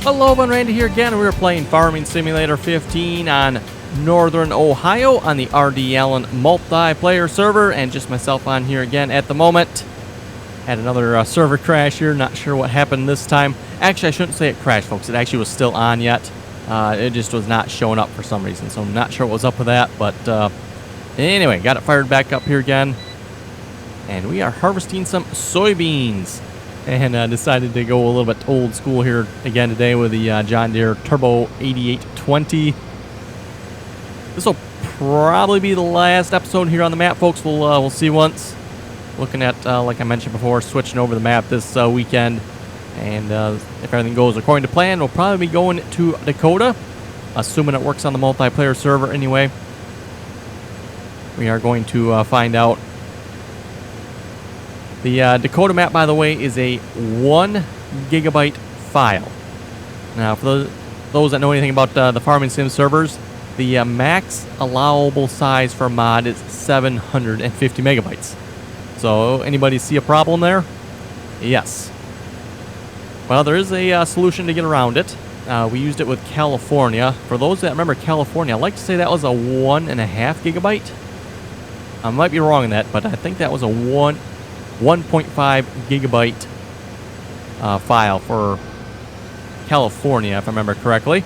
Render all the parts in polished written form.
Hello, Randy here again. We're playing Farming Simulator 15 on Northern Ohio on the RDAllen multiplayer server, and just myself on here again at the moment. Had another server crash here. Not sure what happened this time. Actually, I shouldn't say it crashed, folks. It actually was still on yet. It just was not showing up for some reason, so I'm not sure what was up with that. But anyway, got it fired back up here again, and we are harvesting some soybeans. And decided to go a little bit old school here again today with the John Deere Turbo 8820. This will probably be the last episode here on the map, folks. We'll see once. Looking at, like I mentioned before, switching over the map this weekend. And if everything goes according to plan, we'll probably be going to Dakota, assuming it works on the multiplayer server anyway. We are going to find out. The Dakota map, by the way, is a 1 gigabyte file. Now, for those that know anything about the Farming Sim servers, the max allowable size for a mod is 750 megabytes. So, anybody see a problem there? Yes. Well, there is a solution to get around it. We used it with California. For those that remember California, I'd like to say that was a 1.5 gigabyte. I might be wrong on that, but I think that was a 1.5 gigabyte file for California, if I remember correctly.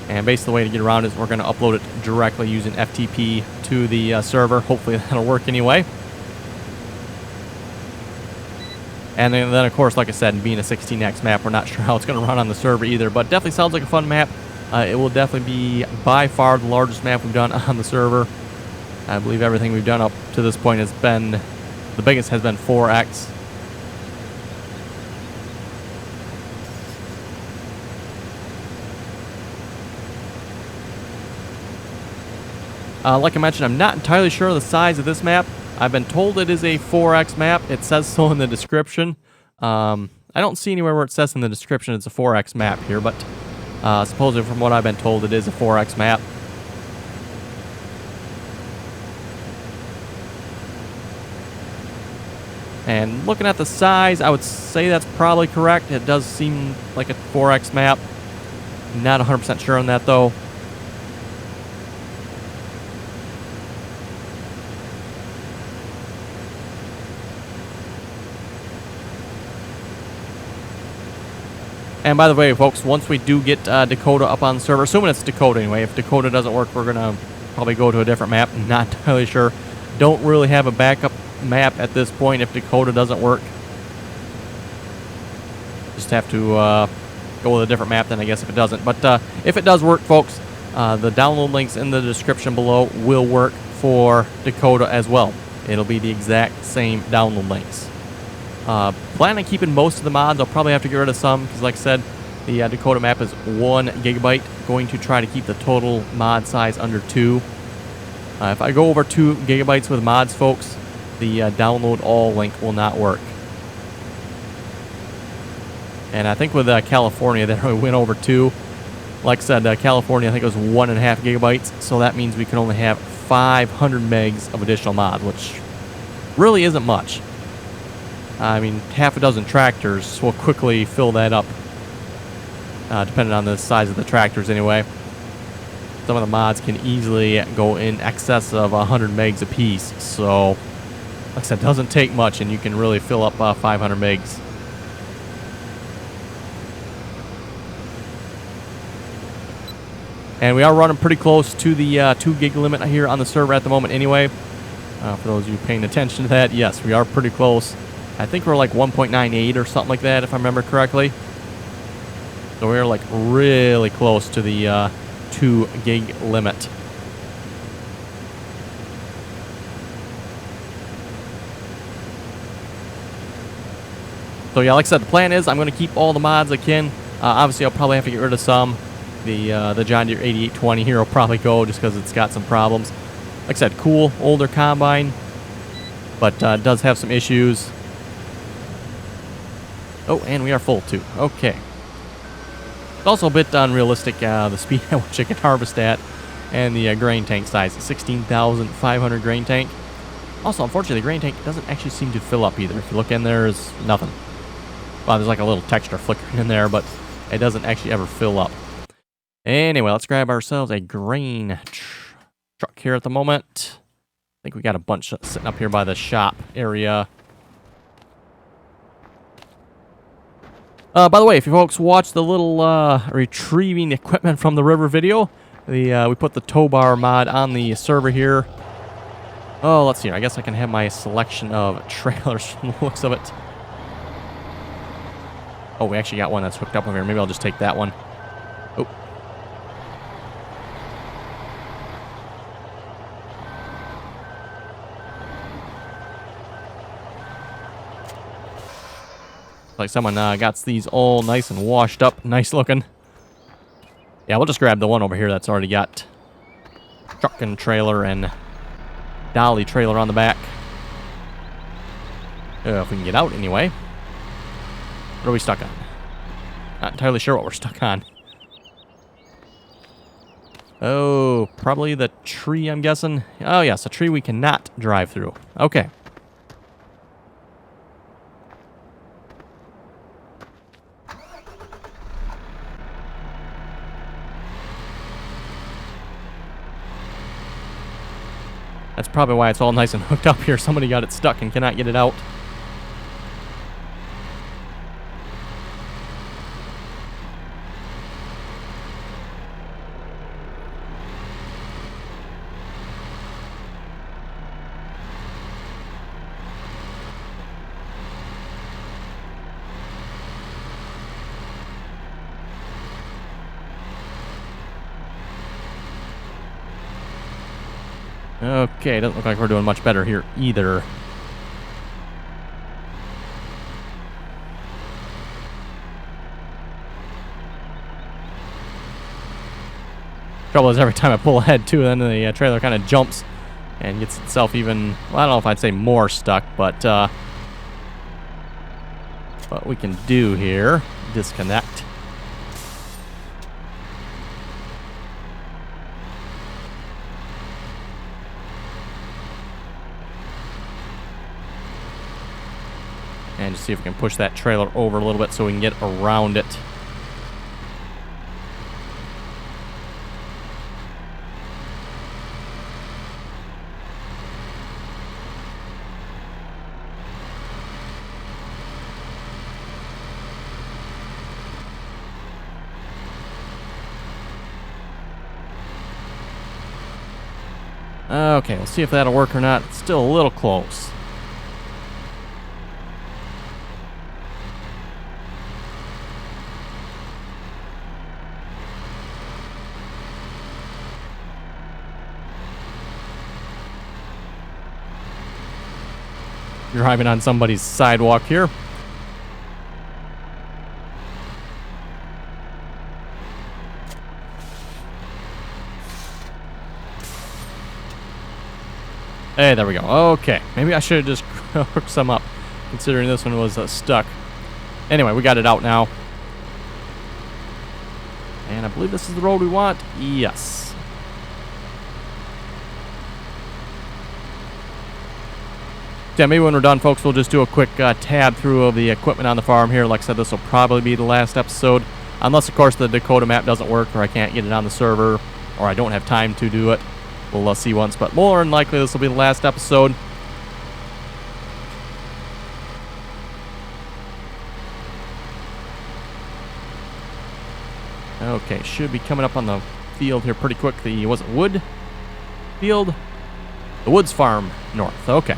And basically the way to get around it is we're going to upload it directly using FTP to the server. Hopefully that'll work anyway. And then of course, like I said, being a 16x map, we're not sure how it's going to run on the server either, but definitely sounds like a fun map. It will definitely be by far the largest map we've done on the server. I believe everything we've done up to this point has been, the biggest has been 4x. Like I mentioned, I'm not entirely sure of the size of this map. I've been told it is a 4x map. It says so in the description. I don't see anywhere where it says in the description it's a 4x map here, but supposedly from what I've been told, it is a 4x map. And looking at the size, I would say that's probably correct. It does seem like a 4x map. Not 100% sure on that, though. And by the way, folks, once we do get Dakota up on the server, assuming it's Dakota anyway, if Dakota doesn't work, we're going to probably go to a different map. Not entirely sure. Don't really have a backup map at this point if Dakota doesn't work. Just have to go with a different map then, I guess, if it doesn't. But if it does work, folks, the download links in the description below will work for Dakota as well. It'll be the exact same download links. Plan on keeping most of the mods. I'll probably have to get rid of some because, like I said, the Dakota map is 1 gigabyte. Going to try to keep the total mod size under 2. If I go over 2 gigabytes with mods, folks, the download all link will not work. And I think with California, that we went over 2. Like I said, California, I think it was 1.5 gigabytes. So that means we can only have 500 megs of additional mods, which really isn't much. I mean, half a dozen tractors will quickly fill that up, depending on the size of the tractors anyway. Some of the mods can easily go in excess of 100 megs apiece. So, like I said, it doesn't take much, and you can really fill up 500 megs. And we are running pretty close to the 2 gig limit here on the server at the moment anyway. For those of you paying attention to that, yes, we are pretty close. I think we're like 1.98 or something like that, if I remember correctly. So we're like really close to the 2 gig limit. So yeah, like I said, the plan is I'm going to keep all the mods I can. Obviously, I'll probably have to get rid of some. The John Deere 8820 here will probably go just because it's got some problems. Like I said, cool, older combine, but does have some issues. Oh, and we are full too. Okay. So also a bit unrealistic, the speed at which it can harvest at, and the grain tank size, 16,500 grain tank. Also, unfortunately, the grain tank doesn't actually seem to fill up either. If you look in there, there's nothing. Well, there's like a little texture flickering in there, but it doesn't actually ever fill up. Anyway, let's grab ourselves a grain truck here at the moment. I think we got a bunch sitting up here by the shop area. By the way, if you folks watched the little retrieving equipment from the river video, we put the tow bar mod on the server here. Oh, let's see. I guess I can have my selection of trailers from the looks of it. Oh, we actually got one that's hooked up over here. Maybe I'll just take that one. Oh. Like someone got these all nice and washed up. Nice looking. Yeah, we'll just grab the one over here that's already got truck and trailer and dolly trailer on the back. If we can get out anyway. What are we stuck on? Not entirely sure what we're stuck on. Oh, probably the tree, I'm guessing. Oh, yes, a tree we cannot drive through. Okay. That's probably why it's all nice and hooked up here. Somebody got it stuck and cannot get it out. Okay, doesn't look like we're doing much better here either. Trouble is, every time I pull ahead too, then the trailer kind of jumps and gets itself even, well, I don't know if I'd say more stuck, but what we can do here, disconnect. And just see if we can push that trailer over a little bit so we can get around it. Okay, we'll see if that'll work or not. It's still a little close. Driving on somebody's sidewalk here. Hey, there we go. Okay, maybe I should have just hooked some up, considering this one was stuck. Anyway, we got it out now. And I believe this is the road we want. Yes. Yeah, maybe when we're done, folks, we'll just do a quick tab through of the equipment on the farm here. Like I said, this will probably be the last episode. Unless, of course, the Dakota map doesn't work, or I can't get it on the server, or I don't have time to do it. We'll see once, but more than likely this will be the last episode. Okay, should be coming up on the field here pretty quick. Was it Wood Field? The Woods Farm North. Okay.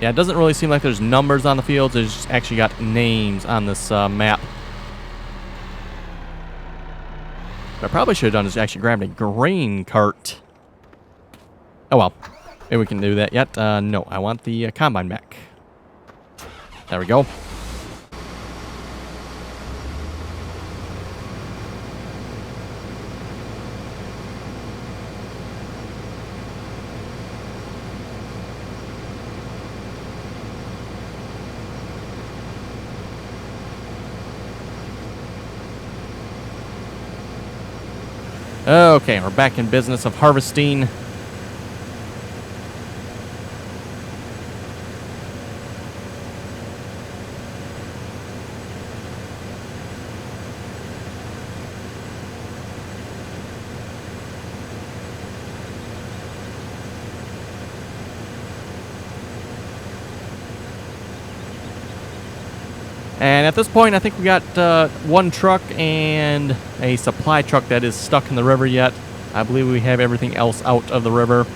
Yeah, it doesn't really seem like there's numbers on the fields. There's just actually got names on this map. What I probably should have done is actually grabbed a grain cart. Oh well, maybe we can do that yet. No, I want the combine back. There we go. Okay, we're back in business of harvesting. And at this point, I think we got one truck and a supply truck that is stuck in the river yet. I believe we have everything else out of the river.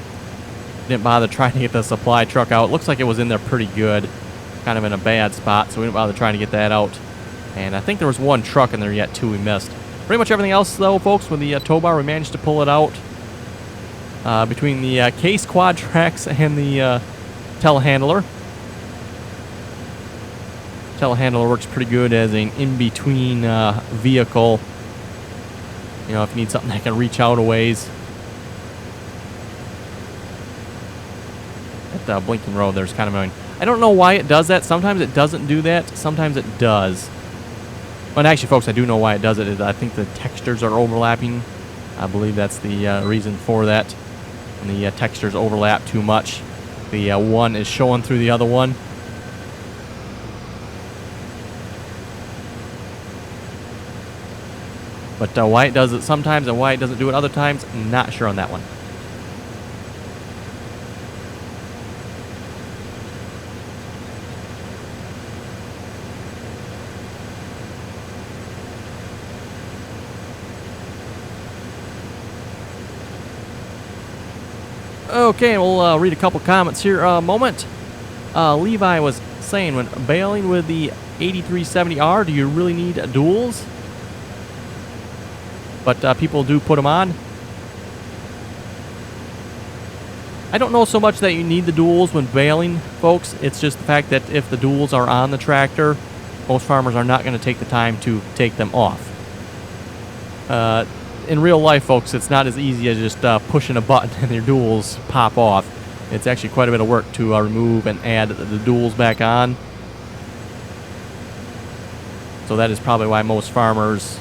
Didn't bother trying to get the supply truck out. Looks like it was in there pretty good. Kind of in a bad spot, so we didn't bother trying to get that out. And I think there was one truck in there yet, too, we missed. Pretty much everything else, though, folks, with the tow bar, we managed to pull it out. Between the case quad tracks and the telehandler. Telehandler works pretty good as an in-between vehicle. You know, if you need something that can reach out a ways. That blinking road there's kind of annoying. I don't know why it does that. Sometimes it doesn't do that. Sometimes it does. But actually, folks, I do know why it does it. I think the textures are overlapping. I believe that's the reason for that. When the textures overlap too much, the one is showing through the other one. But why it does it sometimes and why it doesn't do it other times, not sure on that one. Okay, we'll read a couple comments here a moment. Levi was saying, when baling with the 8370R, do you really need duals? But people do put them on. I don't know so much that you need the duals when baling, folks. It's just the fact that if the duals are on the tractor, most farmers are not going to take the time to take them off. In real life, folks, it's not as easy as just pushing a button and your duals pop off. It's actually quite a bit of work to remove and add the duals back on. So that is probably why most farmers,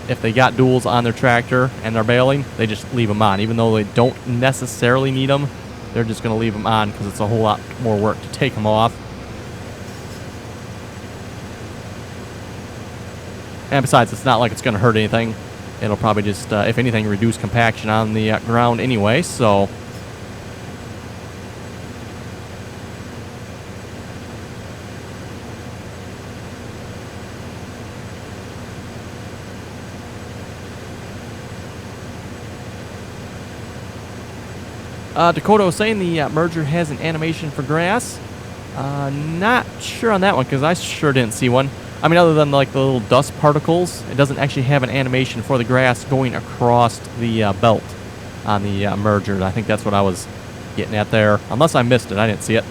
if they got duals on their tractor and they're baling, they just leave them on. Even though they don't necessarily need them, they're just going to leave them on because it's a whole lot more work to take them off. And besides, it's not like it's going to hurt anything. It'll probably just, if anything, reduce compaction on the ground anyway, so... Dakota was saying the merger has an animation for grass. Not sure on that one because I sure didn't see one. I mean, other than like the little dust particles, it doesn't actually have an animation for the grass going across the belt on the merger. I think that's what I was getting at there. Unless I missed it, I didn't see it.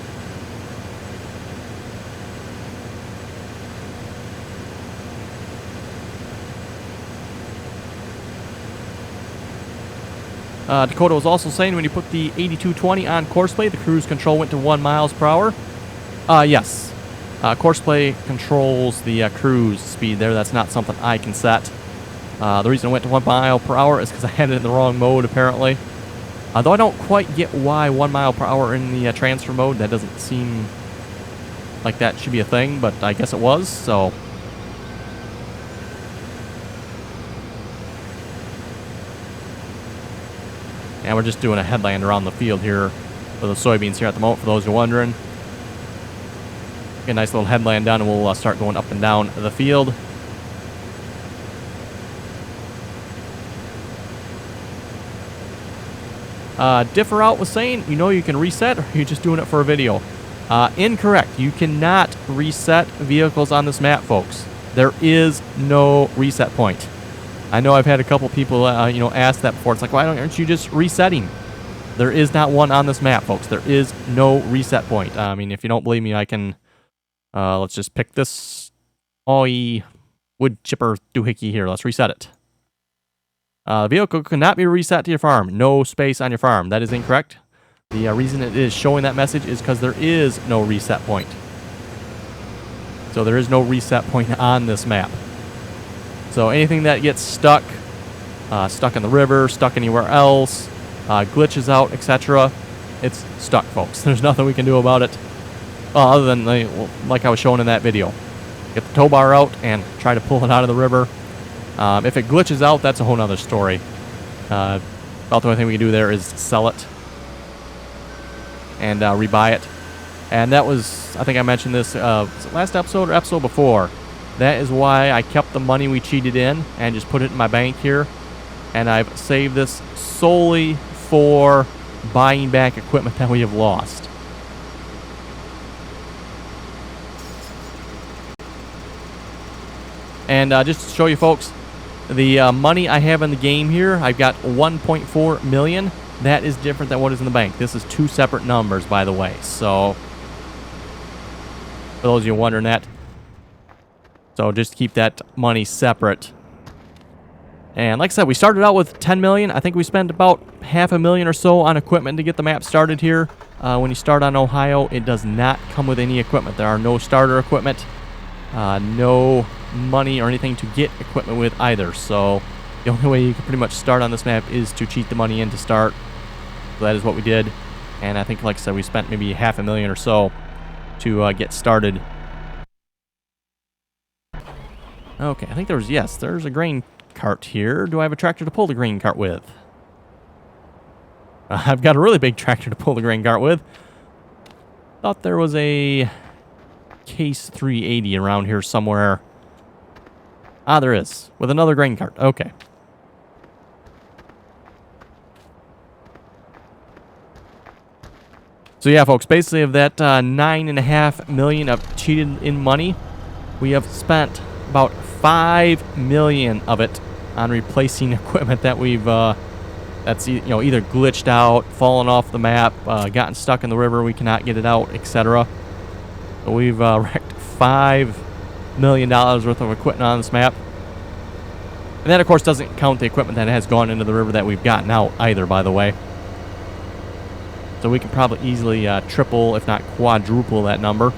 Dakota was also saying when you put the 8220 on courseplay, the cruise control went to 1 miles per hour. Yes. Courseplay controls the cruise speed there. That's not something I can set. The reason it went to 1 mile per hour is because I had it in the wrong mode, apparently. Though I don't quite get why 1 mile per hour in the transfer mode. That doesn't seem like that should be a thing, but I guess it was, so... And we're just doing a headland around the field here for the soybeans here at the moment, for those who are wondering. Get a nice little headland done, and we'll start going up and down the field. Differ Out was saying, you know you can reset, or are you just doing it for a video? Incorrect. You cannot reset vehicles on this map, folks. There is no reset point. I know I've had a couple people, ask that before. It's like, why aren't you just resetting? There is not one on this map, folks. There is no reset point. I mean, if you don't believe me, I can, let's just pick this wood chipper doohickey here. Let's reset it. The vehicle cannot be reset to your farm. No space on your farm. That is incorrect. The reason it is showing that message is because there is no reset point. So there is no reset point on this map. So anything that gets stuck stuck in the river, stuck anywhere else, glitches out, etc. It's stuck, folks. There's nothing we can do about it other than, like I was showing in that video. Get the tow bar out and try to pull it out of the river. If it glitches out, that's a whole nother story. About the only thing we can do there is sell it and rebuy it. And that was, I think I mentioned this, was it last episode or episode before? That is why I kept the money we cheated in and just put it in my bank here. And I've saved this solely for buying back equipment that we have lost. And just to show you folks, the money I have in the game here, I've got 1.4 million. That is different than what is in the bank. This is two separate numbers, by the way. So, for those of you wondering that. So just keep that money separate. And like I said, we started out with 10 million. I think we spent about $500,000 or so on equipment to get the map started here. When you start on Ohio, it does not come with any equipment. There are no starter equipment. No money or anything to get equipment with either. So the only way you can pretty much start on this map is to cheat the money in to start. So that is what we did. And I think, like I said, we spent maybe $500,000 or so to get started. Okay, I think there's a grain cart here. Do I have a tractor to pull the grain cart with? I've got a really big tractor to pull the grain cart with. Thought there was a Case 380 around here somewhere. Ah, there is. With another grain cart. Okay. So yeah, folks, basically of that $9.5 million of cheated in money, we have spent about $5 million of it on replacing equipment that we've that's either glitched out, fallen off the map, gotten stuck in the river, we cannot get it out, etc. So we've wrecked $5 million worth of equipment on this map. And that, of course, doesn't count the equipment that has gone into the river that we've gotten out either, by the way. So we can probably easily triple, if not quadruple, that number.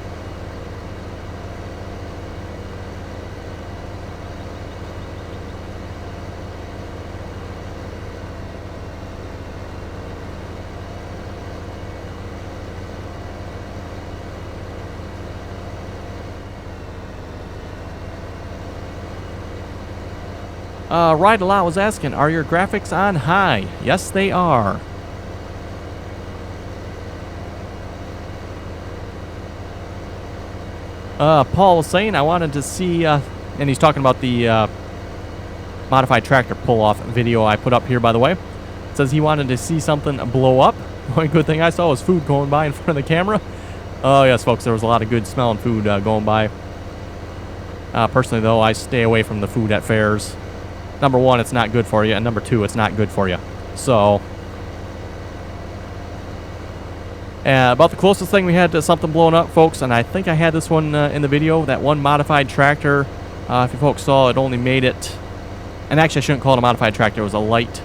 RDAllen was asking, are your graphics on high? Yes, they are. Paul was saying I wanted to see, and he's talking about the modified tractor pull-off video I put up here, by the way. Says he wanted to see something blow up. The only good thing I saw was food going by in front of the camera. Oh, yes, folks, there was a lot of good smelling food going by. Personally, though, I stay away from the food at fairs. Number one, it's not good for you, and number two, it's not good for you. So, about the closest thing we had to something blowing up, folks, and I think I had this one in the video, that one modified tractor. If you folks saw, it only made it, and actually I shouldn't call it a modified tractor, it was a light,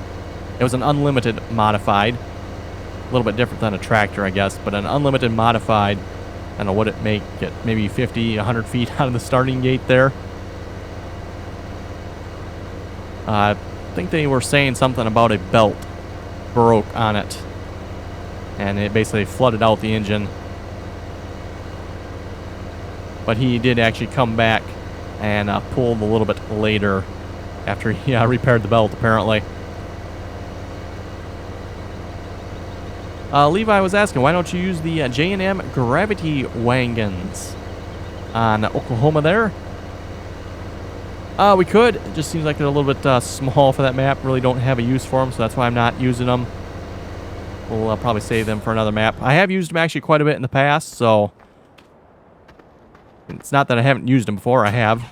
it was an unlimited modified. A little bit different than a tractor, I guess, but an unlimited modified. I don't know what it make it, maybe 50, 100 feet out of the starting gate there. I think they were saying something about a belt broke on it, and it basically flooded out the engine. But he did actually come back and pulled a little bit later after he repaired the belt, apparently. Levi was asking, why don't you use the J&M gravity wagons on Oklahoma there? We could. It just seems like they're a little bit small for that map. Really don't have a use for them, so that's why I'm not using them. We'll probably save them for another map. I have used them actually quite a bit in the past, so it's not that I haven't used them before. I have.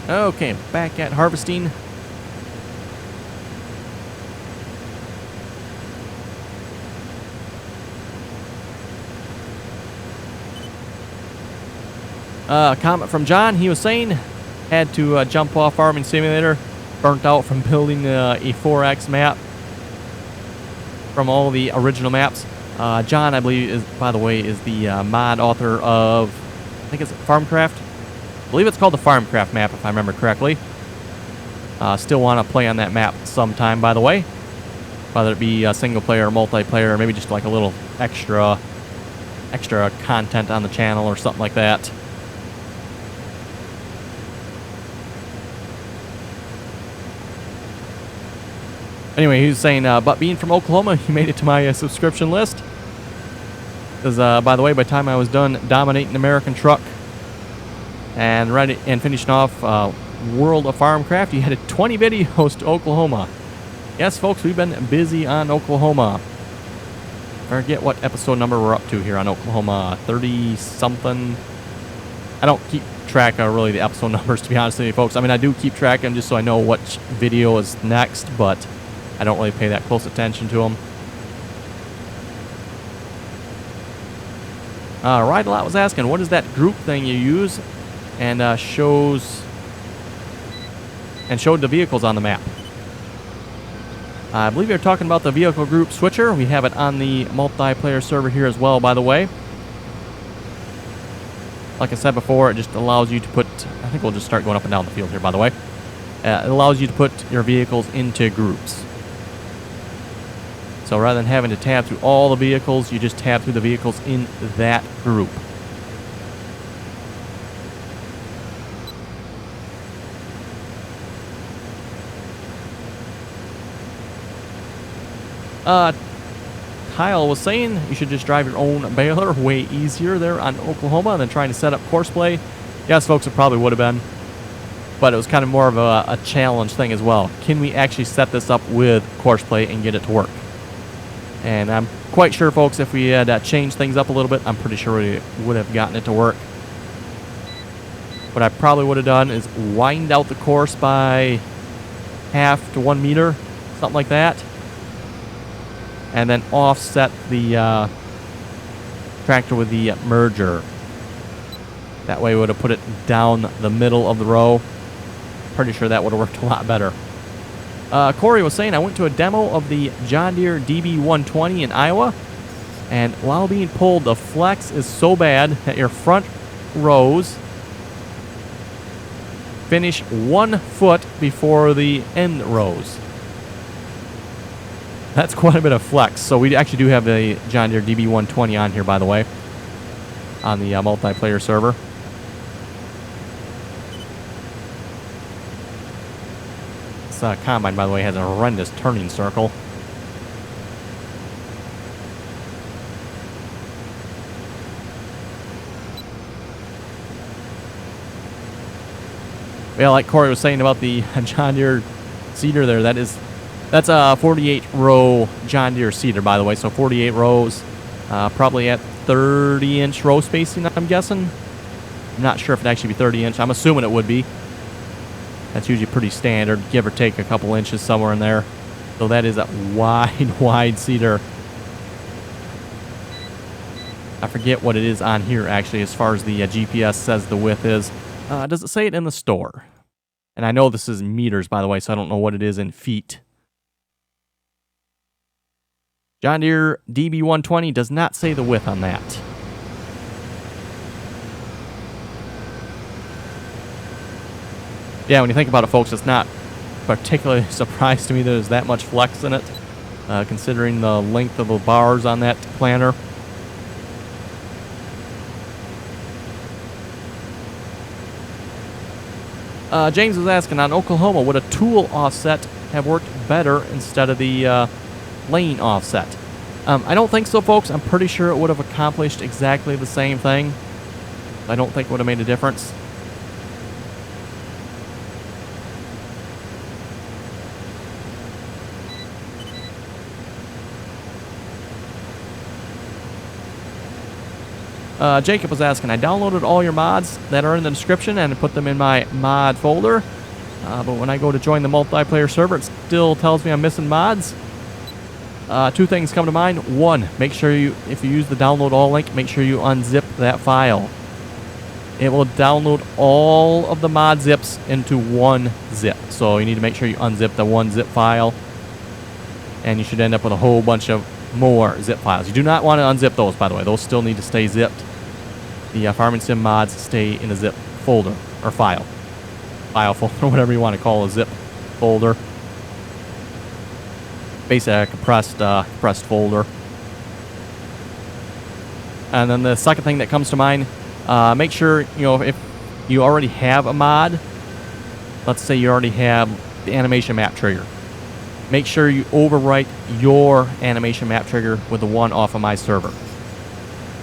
Okay, back at harvesting. Comment from John. He was saying had to jump off Farming Simulator, burnt out from building a 4X map from all the original maps. John, I believe, is, by the way, is the mod author of I think it's Farmcraft. I believe it's called the Farmcraft map, if I remember correctly. Still want to play on that map sometime, by the way. Whether it be single player or multiplayer, or maybe just like a little extra content on the channel or something like that. Anyway, he was saying, but being from Oklahoma, he made it to my subscription list. Because, by the way, by the time I was done dominating American Truck and finishing off World of Farmcraft, he headed 20 videos to Oklahoma. Yes, folks, we've been busy on Oklahoma. I forget what episode number we're up to here on Oklahoma. 30-something. I don't keep track of really the episode numbers, to be honest with you, folks. I mean, I do keep track of them just so I know which video is next, but I don't really pay that close attention to them. RDAllen was asking, what is that group thing you use? And showed the vehicles on the map. I believe you're talking about the vehicle group switcher. We have it on the multiplayer server here as well, by the way. Like I said before, it just allows you to put... I think we'll just start going up and down the field here, by the way. It allows you to put your vehicles into groups. So rather than having to tab through all the vehicles, you just tab through the vehicles in that group. Kyle was saying you should just drive your own baler. Way easier there on Oklahoma than trying to set up course play. Yes, folks, it probably would have been. But it was kind of more of a challenge thing as well. Can we actually set this up with course play and get it to work? And I'm quite sure, folks, if we had changed things up a little bit, I'm pretty sure we would have gotten it to work. What I probably would have done is wind out the course by 1/2 to 1 meter, something like that. And then offset the tractor with the merger. That way we would have put it down the middle of the row. Pretty sure that would have worked a lot better. Corey was saying, I went to a demo of the John Deere DB120 in Iowa, and while being pulled, the flex is so bad that your front rows finish 1 foot before the end rows. That's quite a bit of flex. So we actually do have the John Deere DB120 on here, by the way, on the multiplayer server. This combine, by the way, has a horrendous turning circle. Yeah, like Corey was saying about the John Deere seeder there, that's a 48-row John Deere seeder, by the way. So 48 rows, probably at 30-inch row spacing, I'm guessing. I'm not sure if it'd actually be 30-inch. I'm assuming it would be. That's usually pretty standard, give or take a couple inches somewhere in there. So that is a wide seeder. I forget what it is on here, actually, as far as the GPS says the width is. Does it say it in the store? And I know this is meters, by the way, so I don't know what it is in feet. John Deere DB120 does not say the width on that. Yeah, when you think about it, folks, it's not particularly a surprise to me there's that much flex in it, considering the length of the bars on that planter. James was asking, on Oklahoma, would a tool offset have worked better instead of the lane offset? I don't think so, folks. I'm pretty sure it would have accomplished exactly the same thing. I don't think it would have made a difference. Jacob was asking, I downloaded all your mods that are in the description and put them in my mod folder. But when I go to join the multiplayer server, it still tells me I'm missing mods. 2 things come to mind. 1, make sure if you use the download all link, make sure you unzip that file. It will download all of the mod zips into 1 zip. So you need to make sure you unzip the 1 zip file. And you should end up with a whole bunch of more zip files. You do not want to unzip those, by the way. Those still need to stay zipped. the Farming Sim mods stay in a zip folder or file folder, whatever you want to call a zip folder. Basically a compressed folder. And then the second thing that comes to mind, make sure, if you already have a mod, let's say you already have the animation map trigger, make sure you overwrite your animation map trigger with the one off of my server.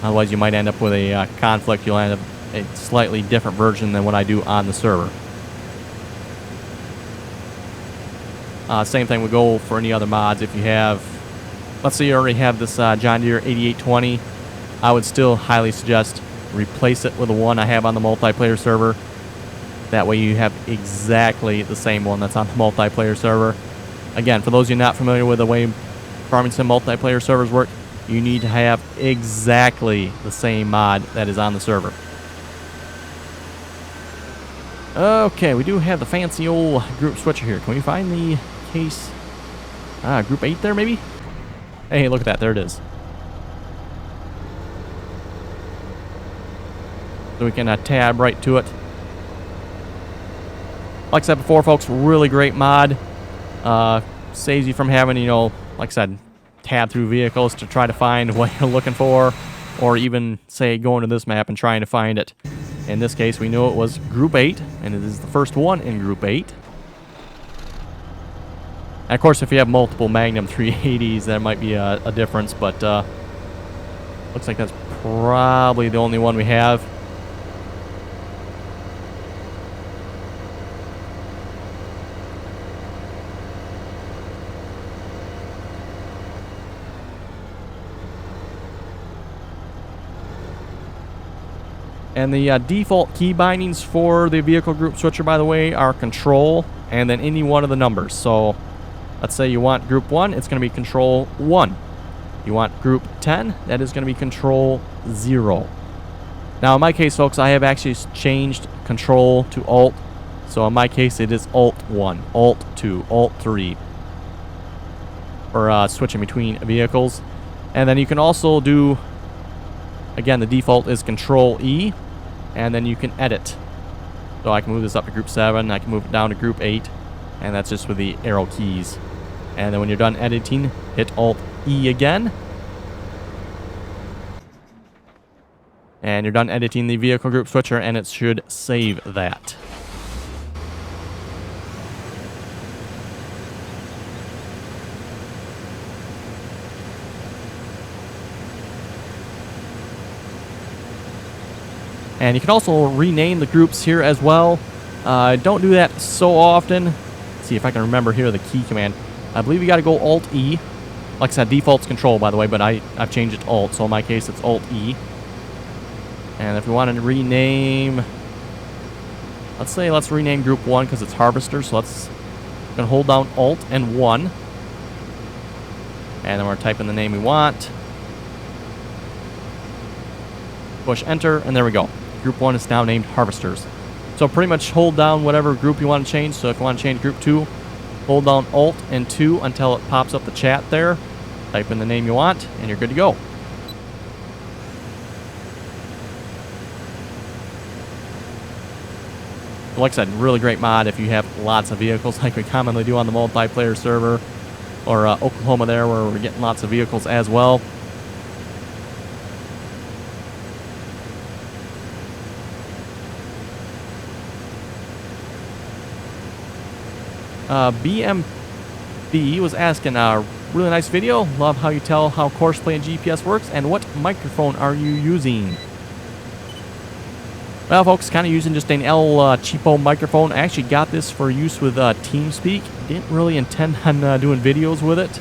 Otherwise you might end up with a conflict. You'll end up a slightly different version than what I do on the server. Same thing would go for any other mods. If you have, let's say you already have this John Deere 8820, I would still highly suggest replace it with the one I have on the multiplayer server. That way you have exactly the same one that's on the multiplayer server. Again, for those of you not familiar with the way Farming Sim multiplayer servers work, you need to have exactly the same mod that is on the server. Okay, we do have the fancy old group switcher here. Can we find the case? Group 8 there, maybe? Hey, look at that. There it is. So we can tab right to it. Like I said before, folks, really great mod. Saves you from having, like I said, tab through vehicles to try to find what you're looking for, or even, say, going to this map and trying to find it. In this case, we know it was Group 8, and it is the first one in Group 8. And of course, if you have multiple Magnum 380s, there might be a difference, but looks like that's probably the only one we have. And the default key bindings for the vehicle group switcher, by the way, are control and then any one of the numbers. So let's say you want group 1, it's going to be control 1. You want group 10, that is going to be control 0. Now in my case, folks, I have actually changed control to alt. So in my case, it is alt 1, alt 2, alt 3 for switching between vehicles. And then you can also do, again, the default is control E, and then you can edit. So I can move this up to group 7, I can move it down to group 8, and that's just with the arrow keys. And then when you're done editing, hit alt E again. And you're done editing the vehicle group switcher, and it should save that. And you can also rename the groups here as well. Don't do that so often. Let's see if I can remember here the key command. I believe you got to go Alt-E. Like I said, default's Control, by the way, but I've changed it to Alt. So in my case, it's Alt-E. And if we want to rename, let's rename Group 1 because it's Harvester. So we're going to hold down Alt and 1. And then we're typing the name we want. Push Enter, and there we go. Group 1 is now named Harvesters. So pretty much hold down whatever group you want to change. So if you want to change Group 2, hold down Alt and 2 until it pops up the chat there. Type in the name you want, and you're good to go. Like I said, really great mod if you have lots of vehicles like we commonly do on the multiplayer server, or Oklahoma there where we're getting lots of vehicles as well. BMB was asking, really nice video. Love how you tell how courseplay and GPS works, and what microphone are you using? Well, folks, kind of using just an El cheapo microphone. I actually got this for use with TeamSpeak. Didn't really intend on doing videos with it,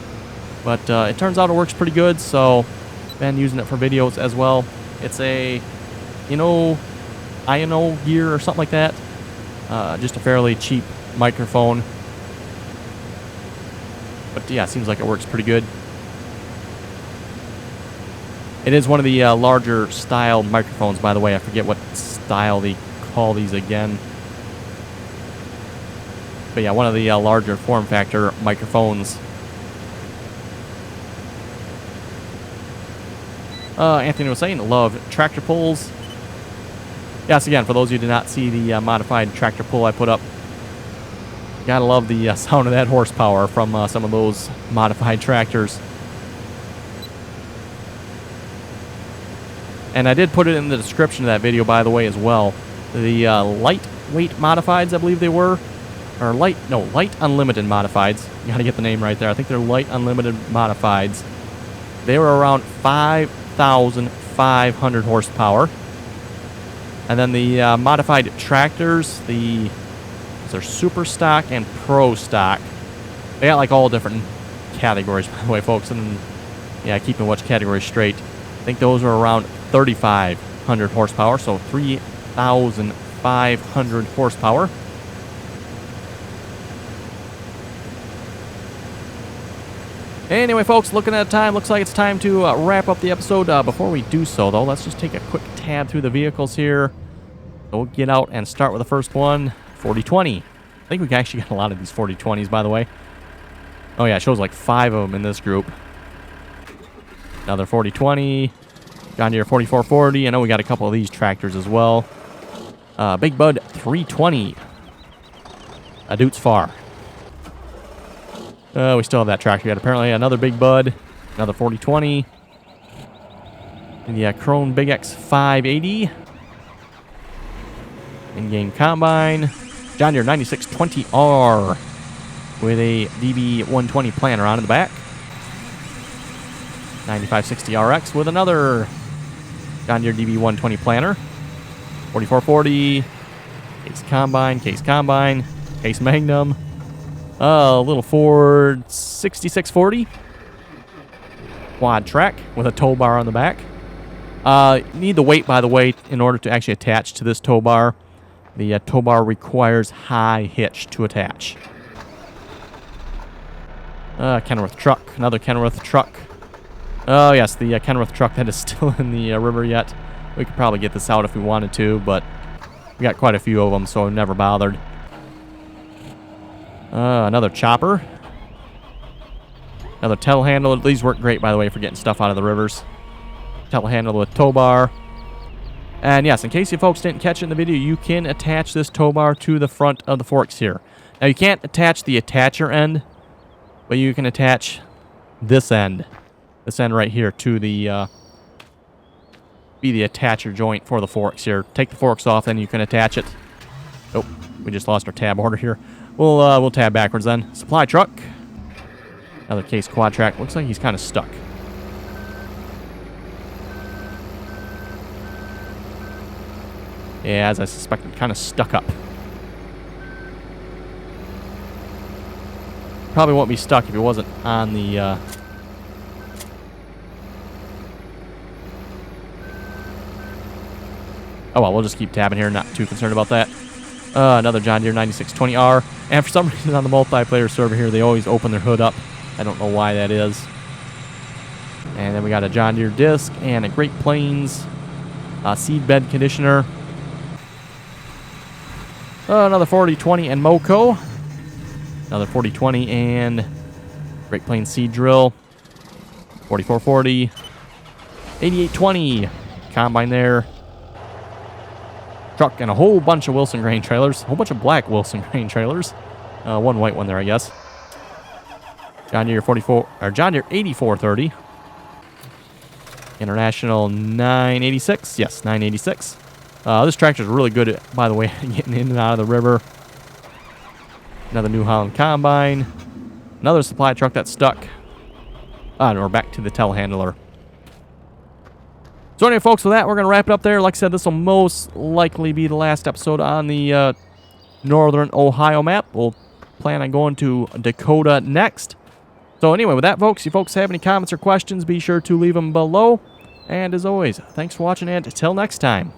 but it turns out it works pretty good, so been using it for videos as well. It's a, Iono gear or something like that. Just a fairly cheap microphone. But yeah, it seems like it works pretty good. It is one of the larger style microphones, by the way. I forget what style they call these again. But yeah, one of the larger form factor microphones. Anthony was saying, love tractor pulls. Yes, again, for those of you who did not see the modified tractor pull I put up, gotta love the sound of that horsepower from some of those modified tractors. And I did put it in the description of that video, by the way, as well. The lightweight modifieds, I believe they were. Or light unlimited modifieds. You gotta get the name right there. I think they're light unlimited modifieds. They were around 5,500 horsepower. And then the modified tractors, they're super stock and pro stock. They got like all different categories, by the way, folks. And yeah, keeping which category straight. I think those were around 3,500 horsepower, so 3,500 horsepower. Anyway, folks, looking at the time, looks like it's time to wrap up the episode. Before we do so, though, let's just take a quick tab through the vehicles here. So we'll get out and start with the first one, 4020. I think we actually got a lot of these 4020s, by the way. Oh, yeah, it shows like 5 of them in this group. Another 4020. John Deere 4440. I know we got a couple of these tractors as well. Big Bud 320. Dutes Far. We still have that tractor yet. Apparently another Big Bud. Another 4020. And the Krone Big X 580. In-game combine. John Deere 9620R. With a DB 120 planter on in the back. 9560RX with another John Deere DB 120 planter. 4440. Case Combine. Case Magnum. Little Ford 6640. Quad track with a tow bar on the back. You need the weight, by the way, in order to actually attach to this tow bar. The tow bar requires high hitch to attach. Kenworth truck. Another Kenworth truck. Oh, yes, the Kenworth truck that is still in the river yet. We could probably get this out if we wanted to, but we got quite a few of them, so I never bothered. Another chopper. Another telehandler. These work great, by the way, for getting stuff out of the rivers. Telehandler with tow bar. And yes, in case you folks didn't catch it in the video, you can attach this tow bar to the front of the forks here. Now, you can't attach the attacher end, but you can attach this end. This end right here to the be the attacher joint for the forks here. Take the forks off, then you can attach it. Oh, we just lost our tab order here. We'll tab backwards then. Supply truck. Another Case quad track. Looks like he's kind of stuck. Yeah, as I suspected, kind of stuck up. Probably won't be stuck if it wasn't on the oh, well, we'll just keep tabbing here. Not too concerned about that. Another John Deere 9620R. And for some reason on the multiplayer server here, they always open their hood up. I don't know why that is. And then we got a John Deere disc and a Great Plains seed bed conditioner. Another 4020 and Moco. Another 4020 and Great Plains seed drill. 4440. 8820. Combine there. Truck and a whole bunch of Wilson grain trailers. A whole bunch of black Wilson grain trailers. One white one there, I guess. John Deere 8430. International 986. Yes, 986. This tractor is really good at, by the way, getting in and out of the river. Another New Holland combine. Another supply truck that's stuck. And we're back to the telehandler. So anyway, folks, with that, we're going to wrap it up there. Like I said, this will most likely be the last episode on the northern Ohio map. We'll plan on going to Dakota next. So anyway, with that, folks, if you folks have any comments or questions, be sure to leave them below. And as always, thanks for watching, and until next time.